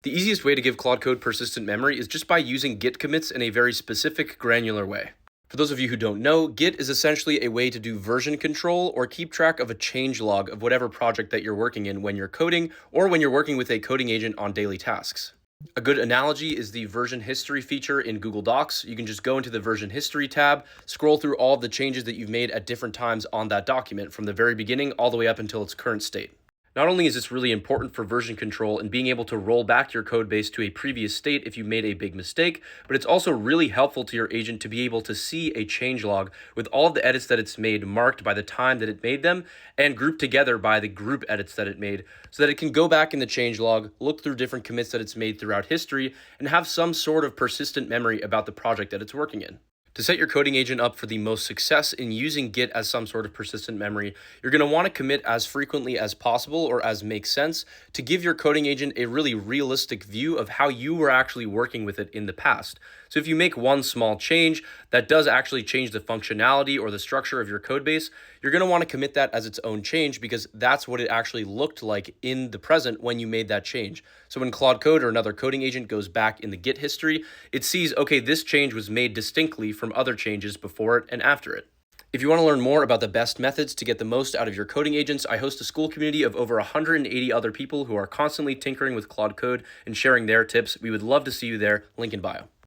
The easiest way to give Claude Code persistent memory is just by using Git commits in a very specific, granular way. For those of you who don't know, Git is essentially a way to do version control or keep track of a change log of whatever project that you're working in when you're coding or when you're working with a coding agent on daily tasks. A good analogy is the version history feature in Google Docs. You can just go into the version history tab, scroll through all of the changes that you've made at different times on that document from the very beginning all the way up until its current state. Not only is this really important for version control and being able to roll back your code base to a previous state if you made a big mistake, but it's also really helpful to your agent to be able to see a changelog with all of the edits that it's made marked by the time that it made them and grouped together by the group edits that it made so that it can go back in the changelog, look through different commits that it's made throughout history, and have some sort of persistent memory about the project that it's working in. To set your coding agent up for the most success in using Git as some sort of persistent memory, you're going to want to commit as frequently as possible or as makes sense to give your coding agent a really realistic view of how you were actually working with it in the past. So if you make one small change that does actually change the functionality or the structure of your code base, you're going to want to commit that as its own change because that's what it actually looked like in the present when you made that change. So when Claude Code or another coding agent goes back in the Git history, it sees, okay, this change was made distinctly from other changes before it and after it. If you want to learn more about the best methods to get the most out of your coding agents, I host a school community of over 180 other people who are constantly tinkering with Claude Code and sharing their tips. We would love to see you there. Link in bio.